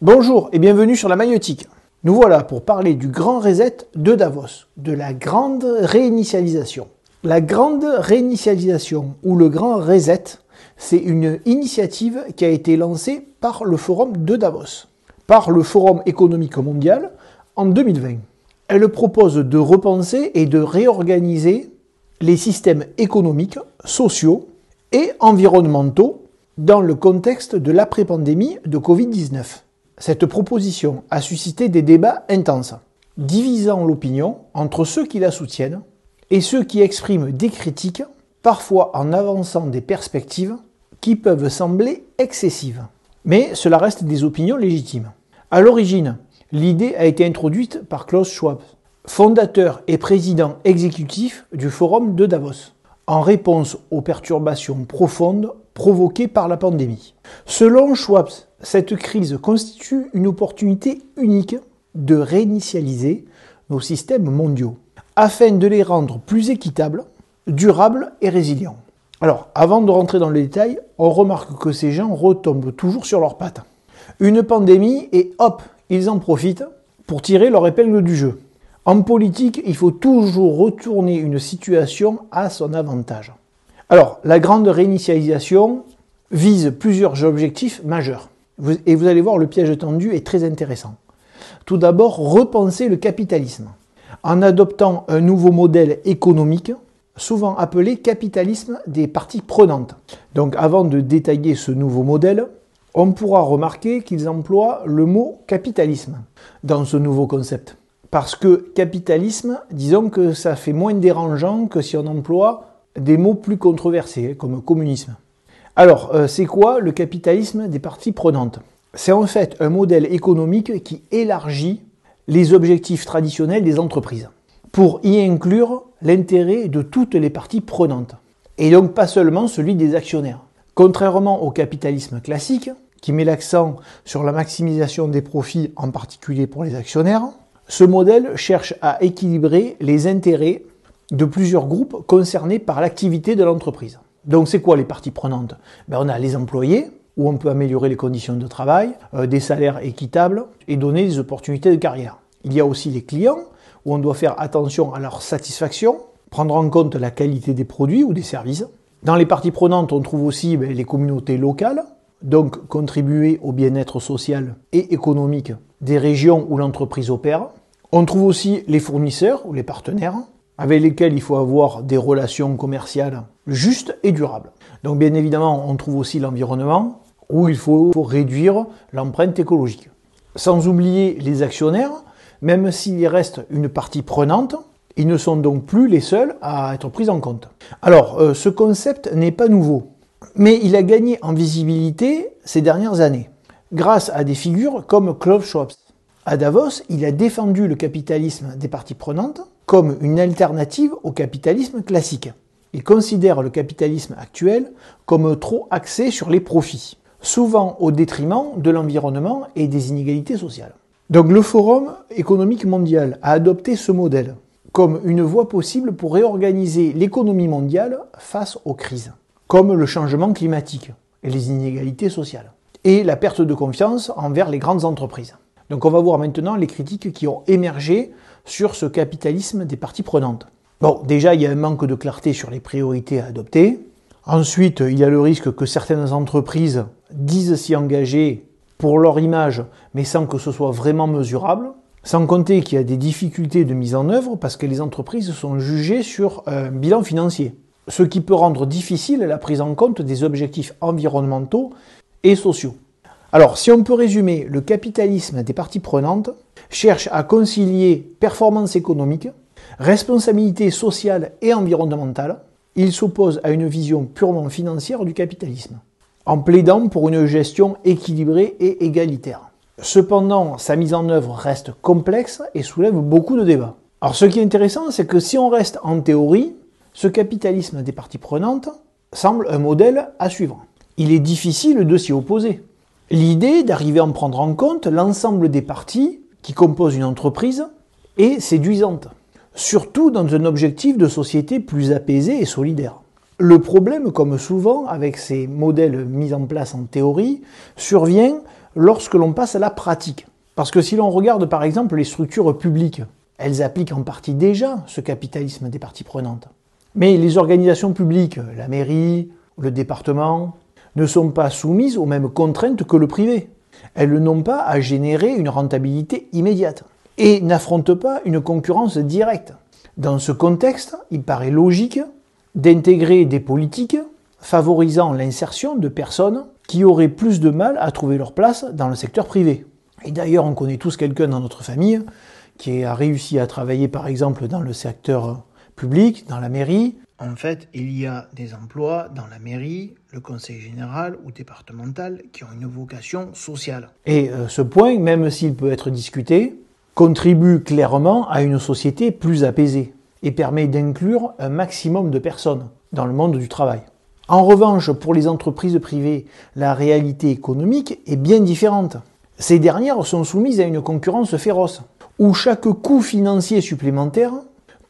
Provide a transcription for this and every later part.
Bonjour et bienvenue sur la Maïeutique. Nous voilà pour parler du grand reset de Davos, de la grande réinitialisation. La grande réinitialisation ou le grand reset, c'est une initiative qui a été lancée par le Forum de Davos, par le Forum économique mondial en 2020. Elle propose de repenser et de réorganiser les systèmes économiques, sociaux et environnementaux dans le contexte de l'après-pandémie de Covid-19. Cette proposition a suscité des débats intenses, divisant l'opinion entre ceux qui la soutiennent et ceux qui expriment des critiques, parfois en avançant des perspectives qui peuvent sembler excessives. Mais cela reste des opinions légitimes. À l'origine, l'idée a été introduite par Klaus Schwab, fondateur et président exécutif du Forum de Davos, en réponse aux perturbations profondes provoquées par la pandémie. Selon Schwab, cette crise constitue une opportunité unique de réinitialiser nos systèmes mondiaux, afin de les rendre plus équitables, durables et résilients. Alors, avant de rentrer dans le détail, on remarque que ces gens retombent toujours sur leurs pattes. Une pandémie et hop, ils en profitent pour tirer leur épingle du jeu. En politique, il faut toujours retourner une situation à son avantage. Alors, la grande réinitialisation vise plusieurs objectifs majeurs. Et vous allez voir, le piège tendu est très intéressant. Tout d'abord, repenser le capitalisme, en adoptant un nouveau modèle économique, souvent appelé capitalisme des parties prenantes. Donc, avant de détailler ce nouveau modèle, on pourra remarquer qu'ils emploient le mot capitalisme dans ce nouveau concept. Parce que capitalisme, disons que ça fait moins dérangeant que si on emploie des mots plus controversés, comme communisme. Alors, c'est quoi le capitalisme des parties prenantes? C'est en fait un modèle économique qui élargit les objectifs traditionnels des entreprises, pour y inclure l'intérêt de toutes les parties prenantes, et donc pas seulement celui des actionnaires. Contrairement au capitalisme classique, qui met l'accent sur la maximisation des profits, en particulier pour les actionnaires, ce modèle cherche à équilibrer les intérêts de plusieurs groupes concernés par l'activité de l'entreprise. Donc c'est quoi les parties prenantes? On a les employés, où on peut améliorer les conditions de travail, des salaires équitables et donner des opportunités de carrière. Il y a aussi les clients, où on doit faire attention à leur satisfaction, prendre en compte la qualité des produits ou des services. Dans les parties prenantes, on trouve aussi les communautés locales, donc contribuer au bien-être social et économique des régions où l'entreprise opère. On trouve aussi les fournisseurs ou les partenaires, avec lesquels il faut avoir des relations commerciales justes et durables. Donc bien évidemment, on trouve aussi l'environnement, où il faut réduire l'empreinte écologique. Sans oublier les actionnaires, même s'il reste une partie prenante, ils ne sont donc plus les seuls à être pris en compte. Alors, ce concept n'est pas nouveau, mais il a gagné en visibilité ces dernières années, grâce à des figures comme Klaus Schwab. À Davos, il a défendu le capitalisme des parties prenantes comme une alternative au capitalisme classique. Il considère le capitalisme actuel comme trop axé sur les profits, souvent au détriment de l'environnement et des inégalités sociales. Donc le Forum économique mondial a adopté ce modèle comme une voie possible pour réorganiser l'économie mondiale face aux crises, comme le changement climatique et les inégalités sociales, et la perte de confiance envers les grandes entreprises. Donc on va voir maintenant les critiques qui ont émergé sur ce capitalisme des parties prenantes. Bon, déjà il y a un manque de clarté sur les priorités à adopter. Ensuite, il y a le risque que certaines entreprises disent s'y engager pour leur image, mais sans que ce soit vraiment mesurable. Sans compter qu'il y a des difficultés de mise en œuvre parce que les entreprises sont jugées sur un bilan financier, ce qui peut rendre difficile la prise en compte des objectifs environnementaux et sociaux. Alors, si on peut résumer, le capitalisme des parties prenantes cherche à concilier performance économique, responsabilité sociale et environnementale. Il s'oppose à une vision purement financière du capitalisme, en plaidant pour une gestion équilibrée et égalitaire. Cependant, sa mise en œuvre reste complexe et soulève beaucoup de débats. Alors, ce qui est intéressant, c'est que si on reste en théorie, ce capitalisme des parties prenantes semble un modèle à suivre. Il est difficile de s'y opposer. L'idée d'arriver à en prendre en compte l'ensemble des parties qui composent une entreprise est séduisante, surtout dans un objectif de société plus apaisée et solidaire. Le problème, comme souvent avec ces modèles mis en place en théorie, survient lorsque l'on passe à la pratique. Parce que si l'on regarde par exemple les structures publiques, elles appliquent en partie déjà ce capitalisme des parties prenantes. Mais les organisations publiques, la mairie, le département, ne sont pas soumises aux mêmes contraintes que le privé. Elles n'ont pas à générer une rentabilité immédiate et n'affrontent pas une concurrence directe. Dans ce contexte, il paraît logique d'intégrer des politiques favorisant l'insertion de personnes qui auraient plus de mal à trouver leur place dans le secteur privé. Et d'ailleurs, on connaît tous quelqu'un dans notre famille qui a réussi à travailler par exemple dans le secteur public, dans la mairie. En fait, il y a des emplois dans la mairie, le conseil général ou départemental qui ont une vocation sociale. Et ce point, même s'il peut être discuté, contribue clairement à une société plus apaisée et permet d'inclure un maximum de personnes dans le monde du travail. En revanche, pour les entreprises privées, la réalité économique est bien différente. Ces dernières sont soumises à une concurrence féroce, où chaque coût financier supplémentaire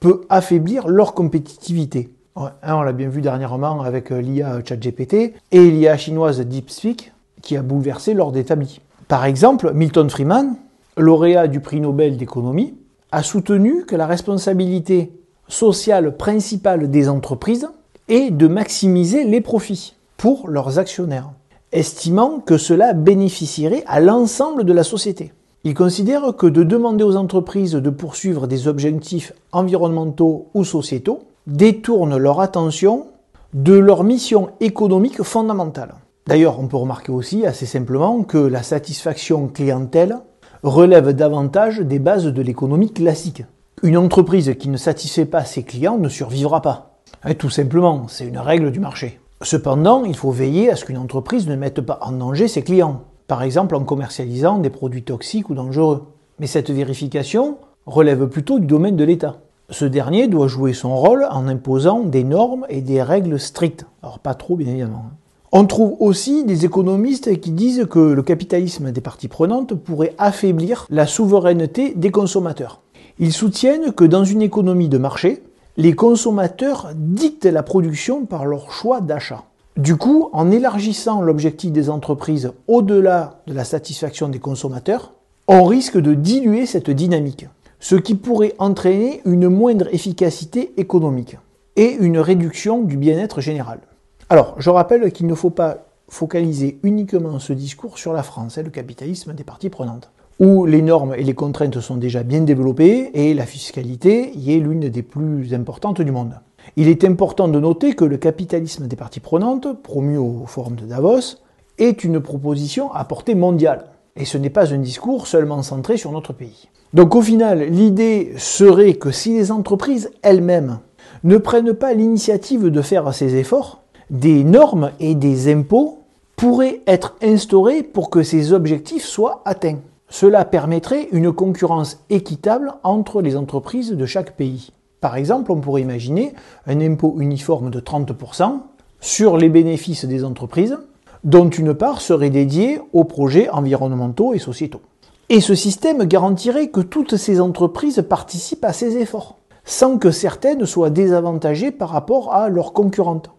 peut affaiblir leur compétitivité. On l'a bien vu dernièrement avec l'IA ChatGPT et l'IA chinoise DeepSeek qui a bouleversé l'ordre établi. Par exemple, Milton Friedman, lauréat du prix Nobel d'économie, a soutenu que la responsabilité sociale principale des entreprises est de maximiser les profits pour leurs actionnaires, estimant que cela bénéficierait à l'ensemble de la société. Il considère que de demander aux entreprises de poursuivre des objectifs environnementaux ou sociétaux détourne leur attention de leur mission économique fondamentale. D'ailleurs, on peut remarquer aussi assez simplement que la satisfaction clientèle relève davantage des bases de l'économie classique. Une entreprise qui ne satisfait pas ses clients ne survivra pas. Tout simplement, c'est une règle du marché. Cependant, il faut veiller à ce qu'une entreprise ne mette pas en danger ses clients, par exemple en commercialisant des produits toxiques ou dangereux. Mais cette vérification relève plutôt du domaine de l'État. Ce dernier doit jouer son rôle en imposant des normes et des règles strictes. Alors pas trop, bien évidemment. On trouve aussi des économistes qui disent que le capitalisme des parties prenantes pourrait affaiblir la souveraineté des consommateurs. Ils soutiennent que dans une économie de marché, les consommateurs dictent la production par leur choix d'achat. Du coup, en élargissant l'objectif des entreprises au-delà de la satisfaction des consommateurs, on risque de diluer cette dynamique, ce qui pourrait entraîner une moindre efficacité économique et une réduction du bien-être général. Alors, je rappelle qu'il ne faut pas focaliser uniquement ce discours sur la France, le capitalisme des parties prenantes, où les normes et les contraintes sont déjà bien développées et la fiscalité y est l'une des plus importantes du monde. Il est important de noter que le capitalisme des parties prenantes, promu au Forum de Davos, est une proposition à portée mondiale. Et ce n'est pas un discours seulement centré sur notre pays. Donc au final, l'idée serait que si les entreprises elles-mêmes ne prennent pas l'initiative de faire ces efforts, des normes et des impôts pourraient être instaurés pour que ces objectifs soient atteints. Cela permettrait une concurrence équitable entre les entreprises de chaque pays. Par exemple, on pourrait imaginer un impôt uniforme de 30% sur les bénéfices des entreprises, dont une part serait dédiée aux projets environnementaux et sociétaux. Et ce système garantirait que toutes ces entreprises participent à ces efforts, sans que certaines soient désavantagées par rapport à leurs concurrentes,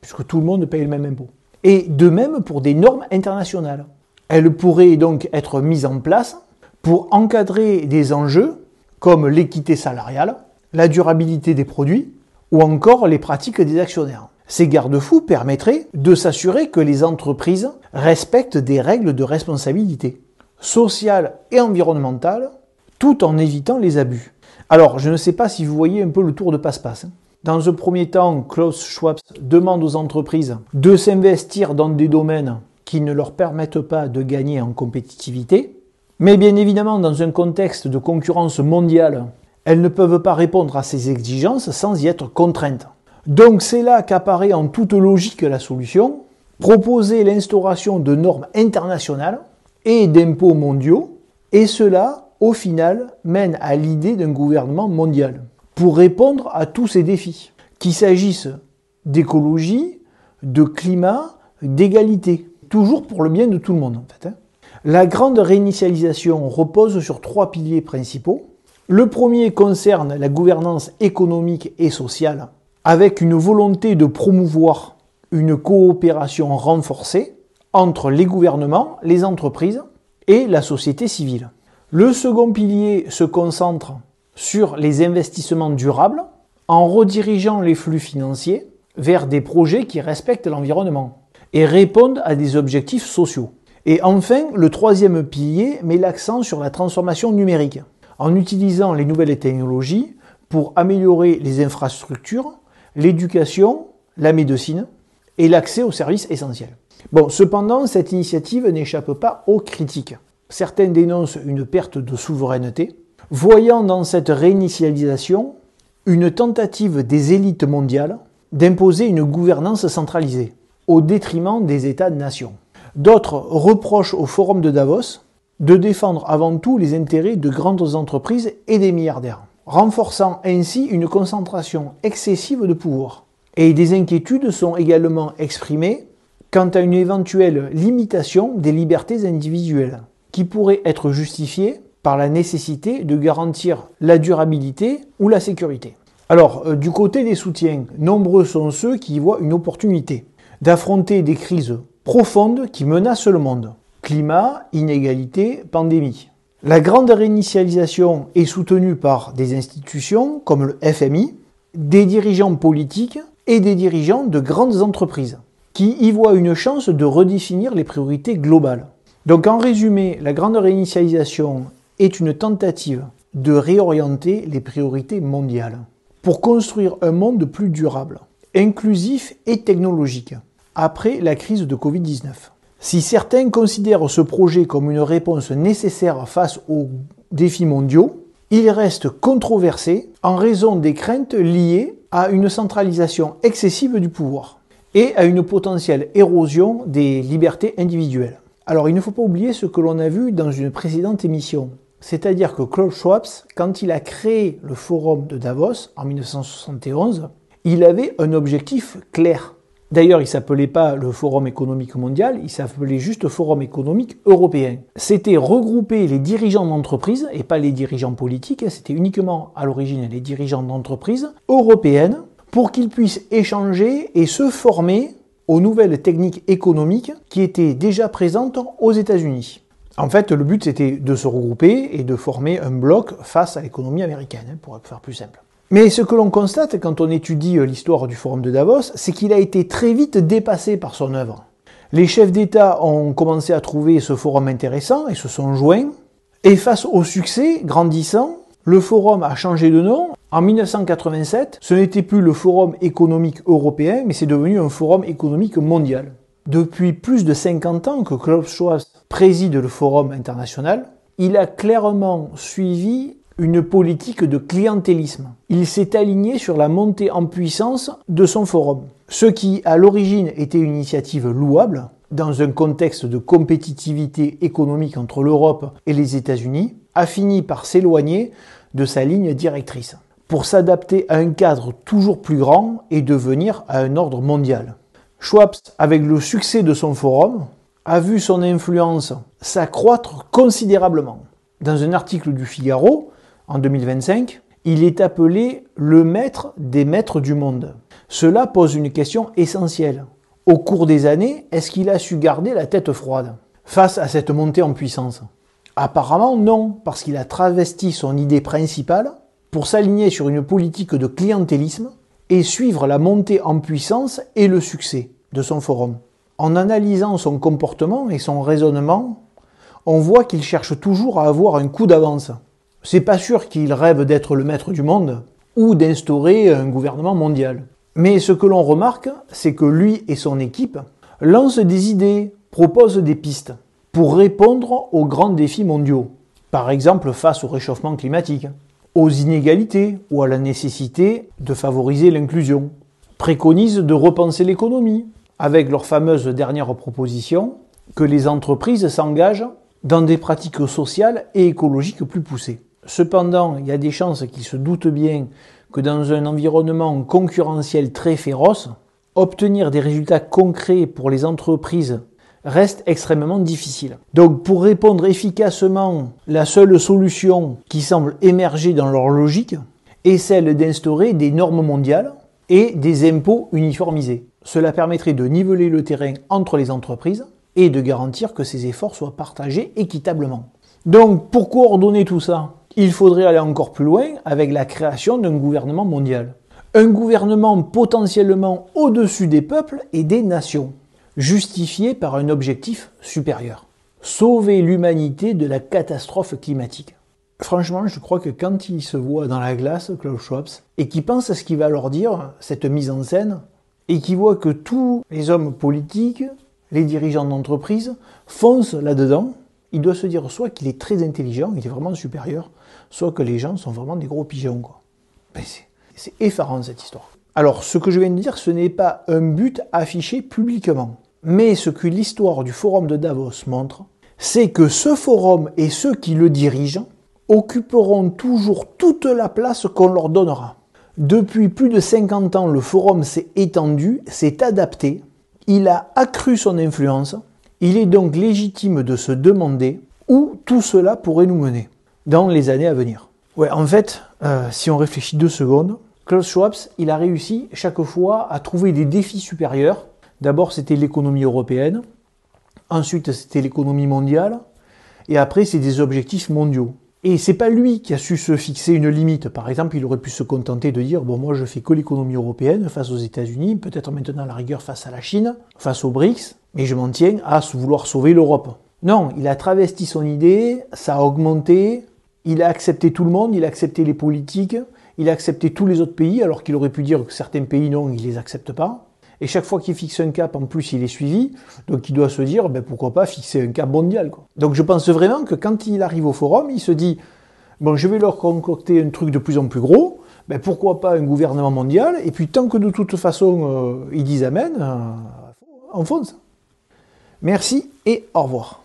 puisque tout le monde paye le même impôt. Et de même pour des normes internationales. Elles pourraient donc être mises en place pour encadrer des enjeux comme l'équité salariale, la durabilité des produits ou encore les pratiques des actionnaires. Ces garde-fous permettraient de s'assurer que les entreprises respectent des règles de responsabilité sociale et environnementale tout en évitant les abus. Alors, je ne sais pas si vous voyez un peu le tour de passe-passe. Dans un premier temps, Klaus Schwab demande aux entreprises de s'investir dans des domaines qui ne leur permettent pas de gagner en compétitivité. Mais bien évidemment, dans un contexte de concurrence mondiale, elles ne peuvent pas répondre à ces exigences sans y être contraintes. Donc c'est là qu'apparaît en toute logique la solution, proposer l'instauration de normes internationales et d'impôts mondiaux, et cela, au final, mène à l'idée d'un gouvernement mondial, pour répondre à tous ces défis, qu'il s'agisse d'écologie, de climat, d'égalité, toujours pour le bien de tout le monde en fait. La grande réinitialisation repose sur 3 piliers principaux. Le premier concerne la gouvernance économique et sociale, avec une volonté de promouvoir une coopération renforcée entre les gouvernements, les entreprises et la société civile. Le second pilier se concentre sur les investissements durables en redirigeant les flux financiers vers des projets qui respectent l'environnement et répondent à des objectifs sociaux. Et enfin, le troisième pilier met l'accent sur la transformation numérique, en utilisant les nouvelles technologies pour améliorer les infrastructures, l'éducation, la médecine et l'accès aux services essentiels. Bon, cependant, cette initiative n'échappe pas aux critiques. Certains dénoncent une perte de souveraineté, voyant dans cette réinitialisation une tentative des élites mondiales d'imposer une gouvernance centralisée, au détriment des États-nations. D'autres reprochent au Forum de Davos de défendre avant tout les intérêts de grandes entreprises et des milliardaires, renforçant ainsi une concentration excessive de pouvoir. Et des inquiétudes sont également exprimées quant à une éventuelle limitation des libertés individuelles, qui pourrait être justifiée par la nécessité de garantir la durabilité ou la sécurité. Alors, du côté des soutiens, nombreux sont ceux qui y voient une opportunité d'affronter des crises profondes qui menacent le monde. Climat, inégalité, pandémie. La grande réinitialisation est soutenue par des institutions comme le FMI, des dirigeants politiques et des dirigeants de grandes entreprises, qui y voient une chance de redéfinir les priorités globales. Donc en résumé, la grande réinitialisation est une tentative de réorienter les priorités mondiales pour construire un monde plus durable, inclusif et technologique, après la crise de Covid-19. Si certains considèrent ce projet comme une réponse nécessaire face aux défis mondiaux, il reste controversé en raison des craintes liées à une centralisation excessive du pouvoir et à une potentielle érosion des libertés individuelles. Alors il ne faut pas oublier ce que l'on a vu dans une précédente émission, c'est-à-dire que Klaus Schwab, quand il a créé le forum de Davos en 1971, il avait un objectif clair. D'ailleurs, il ne s'appelait pas le Forum économique mondial, il s'appelait juste Forum économique européen. C'était regrouper les dirigeants d'entreprises, et pas les dirigeants politiques, c'était uniquement à l'origine les dirigeants d'entreprises européennes, pour qu'ils puissent échanger et se former aux nouvelles techniques économiques qui étaient déjà présentes aux États-Unis. En fait, le but c'était de se regrouper et de former un bloc face à l'économie américaine, pour faire plus simple. Mais ce que l'on constate quand on étudie l'histoire du Forum de Davos, c'est qu'il a été très vite dépassé par son œuvre. Les chefs d'État ont commencé à trouver ce forum intéressant et se sont joints. Et face au succès grandissant, le forum a changé de nom. En 1987, ce n'était plus le Forum économique européen, mais c'est devenu un Forum économique mondial. Depuis plus de 50 ans que Klaus Schwab préside le Forum international, il a clairement suivi une politique de clientélisme. Il s'est aligné sur la montée en puissance de son forum. Ce qui, à l'origine, était une initiative louable, dans un contexte de compétitivité économique entre l'Europe et les États-Unis, a fini par s'éloigner de sa ligne directrice, pour s'adapter à un cadre toujours plus grand et devenir à un ordre mondial. Schwab, avec le succès de son forum, a vu son influence s'accroître considérablement. Dans un article du Figaro, en 2025, il est appelé le maître des maîtres du monde. Cela pose une question essentielle. Au cours des années, est-ce qu'il a su garder la tête froide face à cette montée en puissance? Apparemment non, parce qu'il a travesti son idée principale pour s'aligner sur une politique de clientélisme et suivre la montée en puissance et le succès de son forum. En analysant son comportement et son raisonnement, on voit qu'il cherche toujours à avoir un coup d'avance. C'est pas sûr qu'il rêve d'être le maître du monde ou d'instaurer un gouvernement mondial. Mais ce que l'on remarque, c'est que lui et son équipe lancent des idées, proposent des pistes pour répondre aux grands défis mondiaux. Par exemple, face au réchauffement climatique, aux inégalités ou à la nécessité de favoriser l'inclusion. Préconisent de repenser l'économie, avec leur fameuse dernière proposition que les entreprises s'engagent dans des pratiques sociales et écologiques plus poussées. Cependant, il y a des chances qu'ils se doutent bien que dans un environnement concurrentiel très féroce, obtenir des résultats concrets pour les entreprises reste extrêmement difficile. Donc pour répondre efficacement, la seule solution qui semble émerger dans leur logique est celle d'instaurer des normes mondiales et des impôts uniformisés. Cela permettrait de niveler le terrain entre les entreprises et de garantir que ces efforts soient partagés équitablement. Donc, pour coordonner tout ça, il faudrait aller encore plus loin avec la création d'un gouvernement mondial. Un gouvernement potentiellement au-dessus des peuples et des nations, justifié par un objectif supérieur. Sauver l'humanité de la catastrophe climatique. Franchement, je crois que quand il se voit dans la glace, Klaus Schwab, et qu'il pense à ce qu'il va leur dire, cette mise en scène, et qu'il voit que tous les hommes politiques, les dirigeants d'entreprise, foncent là-dedans, il doit se dire soit qu'il est très intelligent, il est vraiment supérieur, soit que les gens sont vraiment des gros pigeons, quoi. Ben c'est effarant cette histoire. Alors, ce que je viens de dire, ce n'est pas un but affiché publiquement. Mais ce que l'histoire du forum de Davos montre, c'est que ce forum et ceux qui le dirigent occuperont toujours toute la place qu'on leur donnera. Depuis plus de 50 ans, le forum s'est étendu, s'est adapté, il a accru son influence. Il est donc légitime de se demander où tout cela pourrait nous mener dans les années à venir. Ouais, en fait, si on réfléchit 2 secondes, Klaus Schwab, il a réussi chaque fois à trouver des défis supérieurs. D'abord, c'était l'économie européenne. Ensuite, c'était l'économie mondiale. Et après, c'est des objectifs mondiaux. Et c'est pas lui qui a su se fixer une limite. Par exemple, il aurait pu se contenter de dire « Bon, moi, je fais que l'économie européenne face aux États-Unis, peut-être maintenant à la rigueur face à la Chine, face aux BRICS, mais je m'en tiens à vouloir sauver l'Europe. » Non, il a travesti son idée, ça a augmenté, il a accepté tout le monde, il a accepté les politiques, il a accepté tous les autres pays, alors qu'il aurait pu dire que certains pays, non, il les accepte pas. Et chaque fois qu'il fixe un cap, en plus, il est suivi. Donc, il doit se dire, ben, pourquoi pas fixer un cap mondial, quoi. Donc, je pense vraiment que quand il arrive au forum, il se dit, bon, je vais leur concocter un truc de plus en plus gros. Ben, pourquoi pas un gouvernement mondial? Et puis, tant que de toute façon, ils disent amen, on fonce. Merci et au revoir.